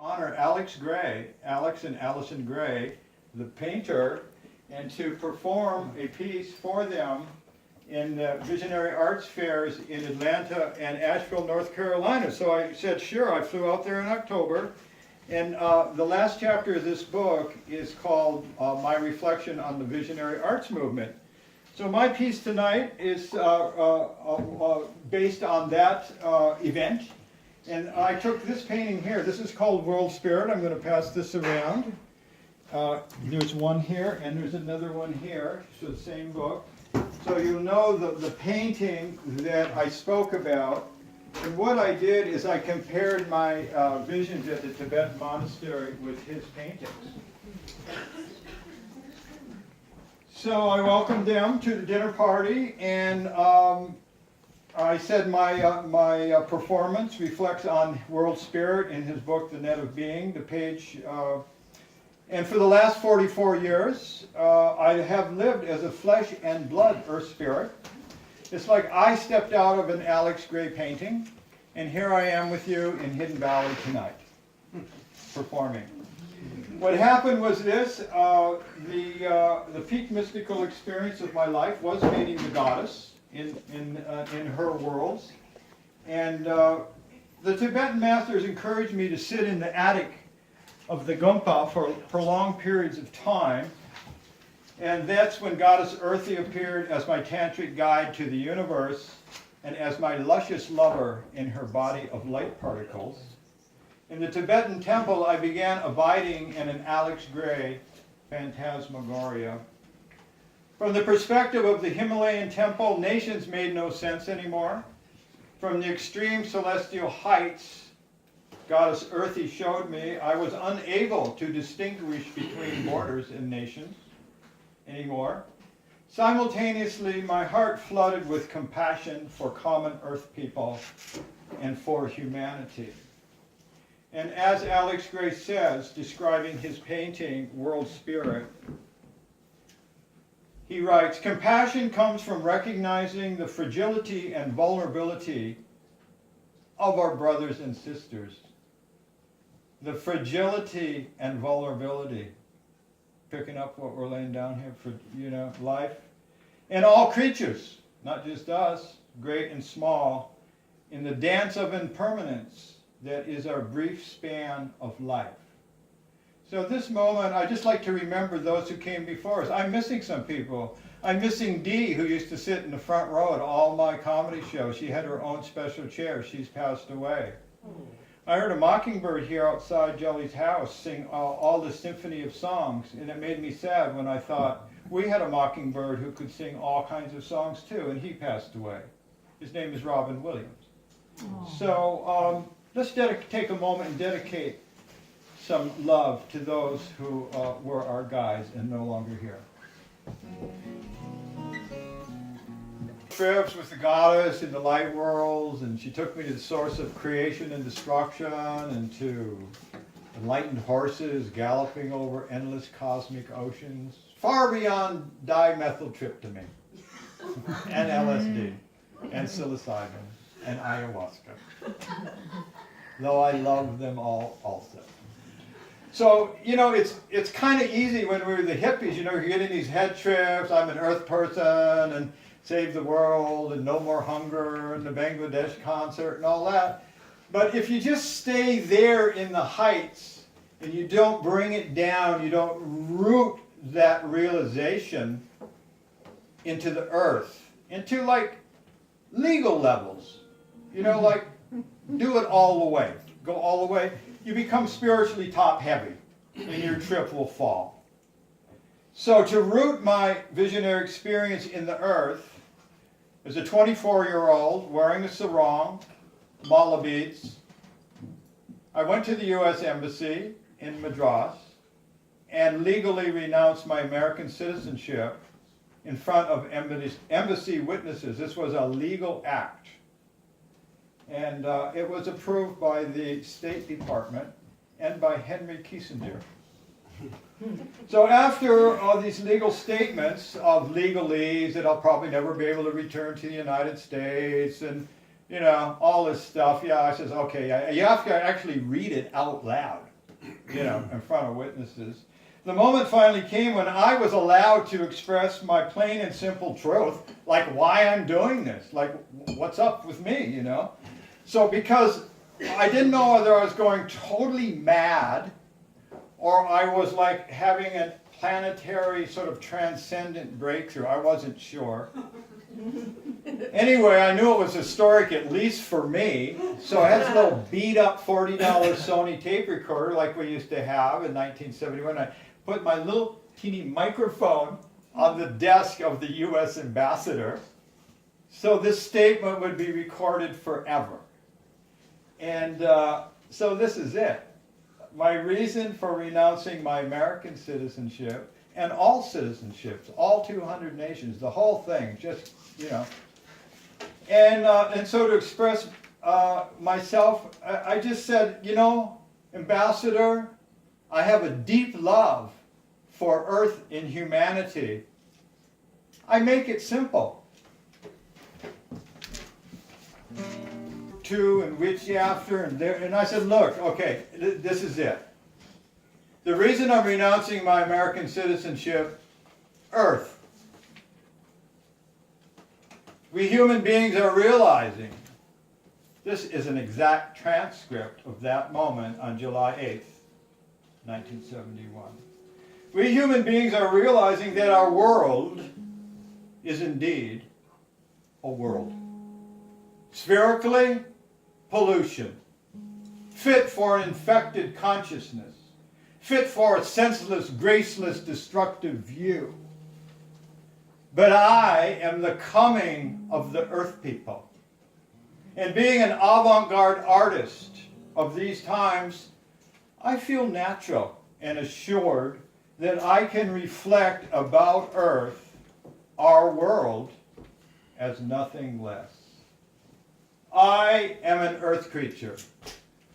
honor Alex and Allison Gray, the painter, and to perform a piece for them in Visionary Arts Fairs in Atlanta and Asheville, North Carolina. So I said, sure. I flew out there in October. And the last chapter of this book is called My Reflection on the Visionary Arts Movement. So my piece tonight is based on that event. And I took this painting here. This is called World Spirit. I'm going to pass this around. There's one here, and there's another one here. So the same book. So you'll know the painting that I spoke about. And what I did is I compared my visions at the Tibetan monastery with his paintings. So I welcomed them to the dinner party, and I said my performance reflects on World Spirit in his book, The Net of Being, the page. And for the last 44 years, I have lived as a flesh and blood earth spirit. It's like I stepped out of an Alex Gray painting, and here I am with you in Hidden Valley tonight, performing. What happened was this, the peak mystical experience of my life was meeting the goddess in her worlds. And the Tibetan masters encouraged me to sit in the attic of the Gompa for prolonged periods of time. And that's when Goddess Earthy appeared as my tantric guide to the universe and as my luscious lover in her body of light particles. In the Tibetan temple, I began abiding in an Alex Gray phantasmagoria. From the perspective of the Himalayan temple, nations made no sense anymore. From the extreme celestial heights Goddess Earthy showed me, I was unable to distinguish between borders and nations anymore. Simultaneously, my heart flooded with compassion for common earth people and for humanity. And as Alex Gray says, describing his painting, World Spirit, he writes, compassion comes from recognizing the fragility and vulnerability of our brothers and sisters. The fragility and vulnerability. Picking up what we're laying down here for, life. And all creatures, not just us, great and small, in the dance of impermanence that is our brief span of life. So at this moment, I just like to remember those who came before us. I'm missing some people. I'm missing Dee, who used to sit in the front row at all my comedy shows. She had her own special chair. She's passed away. I heard a mockingbird here outside Jelly's house sing all the symphony of songs, and it made me sad when I thought we had a mockingbird who could sing all kinds of songs too, and he passed away. His name is Robin Williams. Aww. So let's take a moment and dedicate some love to those who were our guides and no longer here. Trips with the goddess in the light worlds, and she took me to the source of creation and destruction, and to enlightened horses galloping over endless cosmic oceans, far beyond dimethyltryptamine, and LSD, and psilocybin, and ayahuasca, though I love them all also. So, it's kind of easy when we were the hippies, you're getting these head trips, I'm an earth person, and save the world, and no more hunger, and the Bangladesh concert, and all that. But if you just stay there in the heights, and you don't bring it down, you don't root that realization into the earth, into like legal levels, like do it all the way, go all the way, you become spiritually top heavy, and your trip will fall. So to root my visionary experience in the earth, as a 24-year-old wearing a sarong, mala beads, I went to the U.S. Embassy in Madras and legally renounced my American citizenship in front of embassy witnesses. This was a legal act. And it was approved by the State Department and by Henry Kissinger. So after all these legal statements of legalese that I'll probably never be able to return to the United States and, all this stuff, I says, okay, you have to actually read it out loud. in front of witnesses. The moment finally came when I was allowed to express my plain and simple truth, like why I'm doing this, like what's up with me, So because I didn't know whether I was going totally mad or I was like having a planetary sort of transcendent breakthrough. I wasn't sure. Anyway, I knew it was historic, at least for me. So I had this little beat up $40 Sony tape recorder like we used to have in 1971. I put my little teeny microphone on the desk of the US ambassador. So this statement would be recorded forever. And so this is it. My reason for renouncing my American citizenship and all citizenships, all 200 nations, the whole thing, just, And so to express myself, I just said, Ambassador, I have a deep love for Earth and humanity. I make it simple. To and which after and there, and I said, look, okay, this is it. The reason I'm renouncing my American citizenship, Earth. We human beings are realizing, this is an exact transcript of that moment on July 8th, 1971. We human beings are realizing that our world is indeed a world. Spherically, pollution, fit for an infected consciousness, fit for a senseless, graceless, destructive view. But I am the coming of the earth people. And being an avant-garde artist of these times, I feel natural and assured that I can reflect about Earth, our world, as nothing less. I am an earth creature.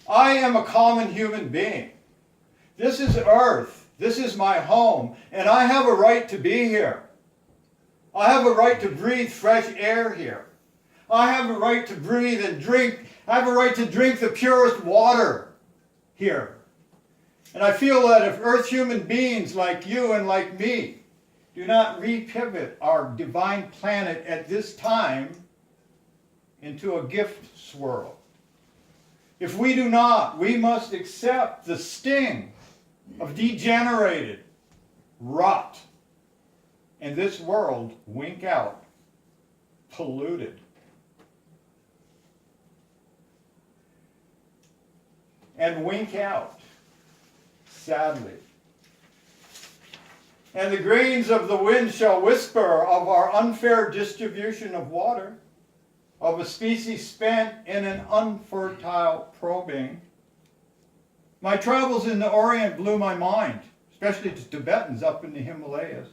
I am a common human being. This is Earth. This is my home. And I have a right to be here. I have a right to breathe fresh air here. I have a right to breathe and drink. I have a right to drink the purest water here. And I feel that if Earth human beings like you and like me do not repivot our divine planet at this time into a gift swirl, if we do not, we must accept the sting of degenerated rot and this world wink out, polluted. And wink out, sadly. And the grains of the wind shall whisper of our unfair distribution of water, of a species spent in an unfertile probing. My travels in the Orient blew my mind, especially to Tibetans up in the Himalayas.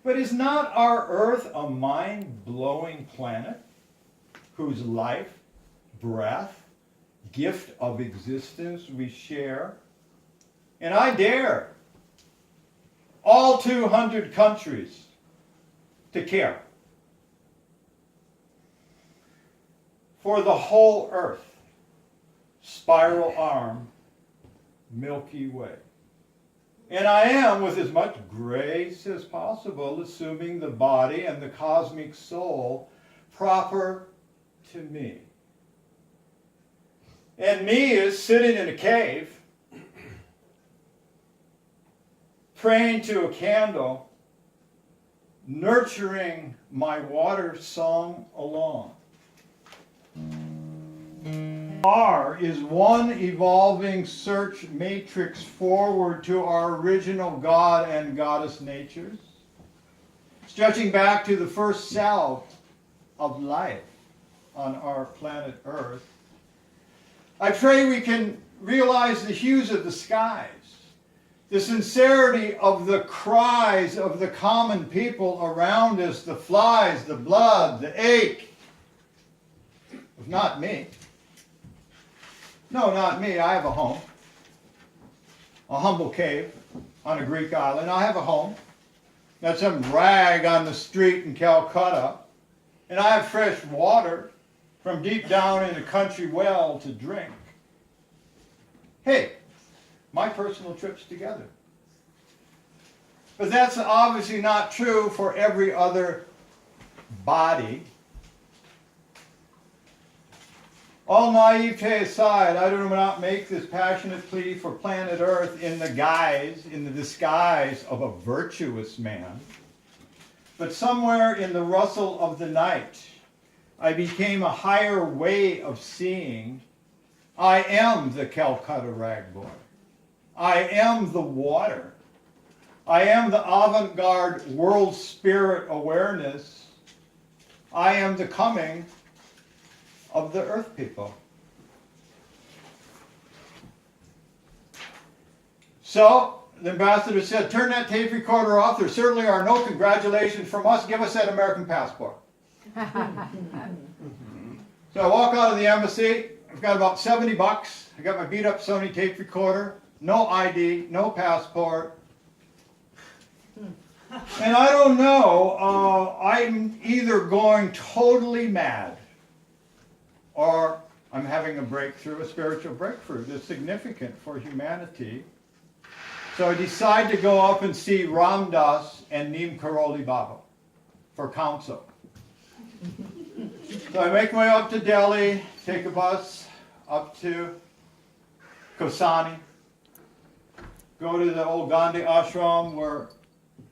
But is not our Earth a mind-blowing planet whose life, breath, gift of existence we share? And I dare all 200 countries to care for the whole Earth, spiral arm, Milky Way. And I am, with as much grace as possible, assuming the body and the cosmic soul proper to me. And me is sitting in a cave, praying to a candle, nurturing my water song along. R is one evolving search matrix forward to our original God and Goddess natures, stretching back to the first cell of life on our planet Earth. I pray we can realize the hues of the skies, the sincerity of the cries of the common people around us, the flies, the blood, the ache. If not me. No, not me. I have a home. A humble cave on a Greek island. I have a home. Not some rag on the street in Calcutta. And I have fresh water from deep down in a country well to drink. Hey, my personal trips together. But that's obviously not true for every other body. All naivete aside, I do not make this passionate plea for planet Earth in the disguise of a virtuous man. But somewhere in the rustle of the night, I became a higher way of seeing. I am the Calcutta rag boy. I am the water. I am the avant-garde world spirit awareness. I am the coming of the earth people. So the ambassador said, turn that tape recorder off. There certainly are no congratulations from us. Give us that American passport. So I walk out of the embassy. I've got about $70. I got my beat up Sony tape recorder. No ID, no passport. And I don't know, I'm either going totally mad or I'm having a breakthrough, a spiritual breakthrough that's significant for humanity. So I decide to go up and see Ram Dass and Neem Karoli Baba for counsel. So I make my way up to Delhi, take a bus up to Kosani, go to the old Gandhi ashram where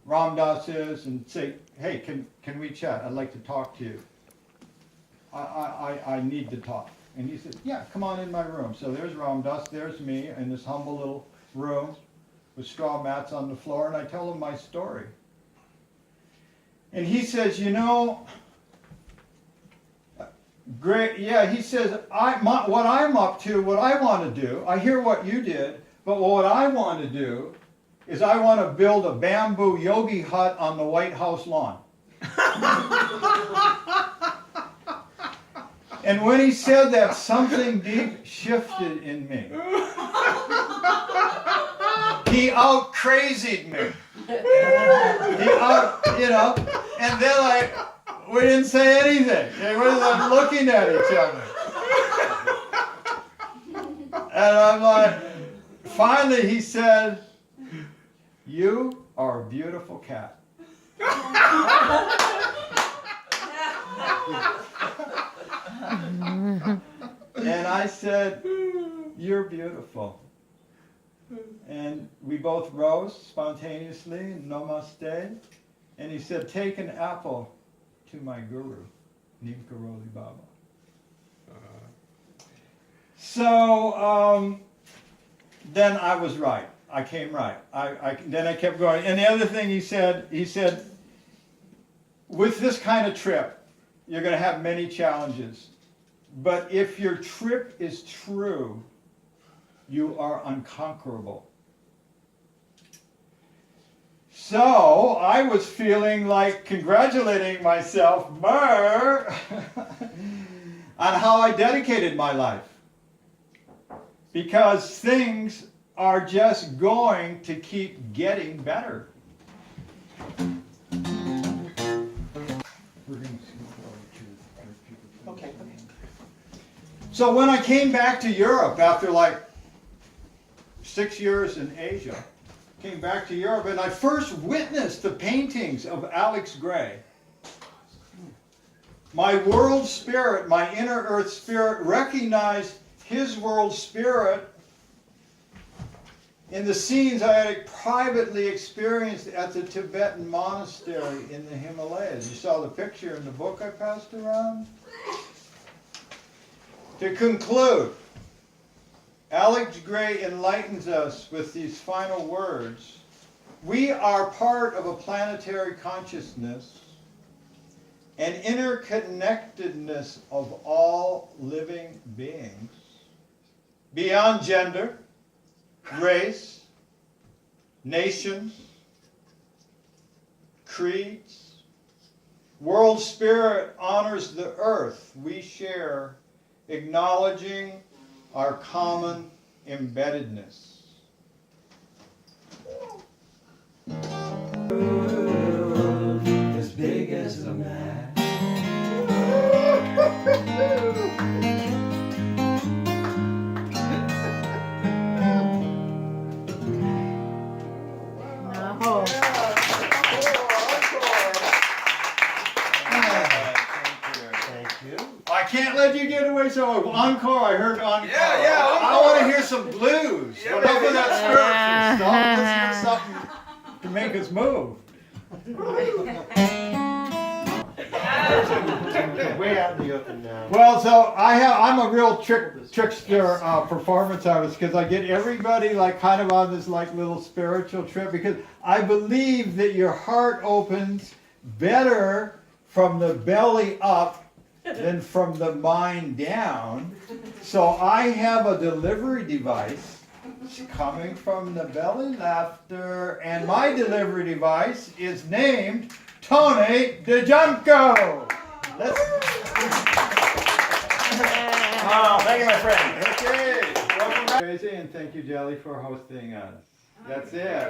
Ram Dass is and say, hey, can we chat? I'd like to talk to you. I need to talk. And he said, yeah, come on in my room. So there's Ram Dass, there's me in this humble little room with straw mats on the floor, and I tell him my story. And he says, you know, great, yeah, he says, what I'm up to, what I want to do, I hear what you did, but what I want to do is I want to build a bamboo yogi hut on the White House lawn. And when he said that, something deep shifted in me. He out-crazied me. And then we didn't say anything. We were like looking at each other. And I'm like, finally he said, you are a beautiful cat. And I said, you're beautiful. And we both rose spontaneously, namaste. And he said, take an apple to my guru, Neem Karoli Baba. So then I was right. I came right. Then I kept going. And the other thing he said, with this kind of trip, you're going to have many challenges. But if your trip is true, you are unconquerable. So I was feeling like congratulating myself on how I dedicated my life. Because things are just going to keep getting better. Okay. So when I came back to Europe after like 6 years in Asia, came back to Europe and I first witnessed the paintings of Alex Grey. My world spirit, my inner earth spirit, recognized his world spirit in the scenes I had privately experienced at the Tibetan monastery in the Himalayas. You saw the picture in the book I passed around? To conclude, Alex Grey enlightens us with these final words. We are part of a planetary consciousness, an interconnectedness of all living beings, beyond gender, race, nations, creeds. World spirit honors the earth we share, acknowledging our common embeddedness. As big as a man. wait, so encore, I heard encore. Yeah, I encore. want to hear some blues. Yeah, Enough baby. of that spiritual stuff. Let's hear something to make us move. Way out in the open now. Well, so I'm a real trickster performance artist because I get everybody like kind of on this like little spiritual trip because I believe that your heart opens better from the belly up than from the mind down. So I have a delivery device coming from the belly laughter, and my delivery device is named Tony DeJunko. Let's. Oh, thank you, my friend. Okay, welcome back. Crazy, and thank you, Jelly, for hosting us. That's it.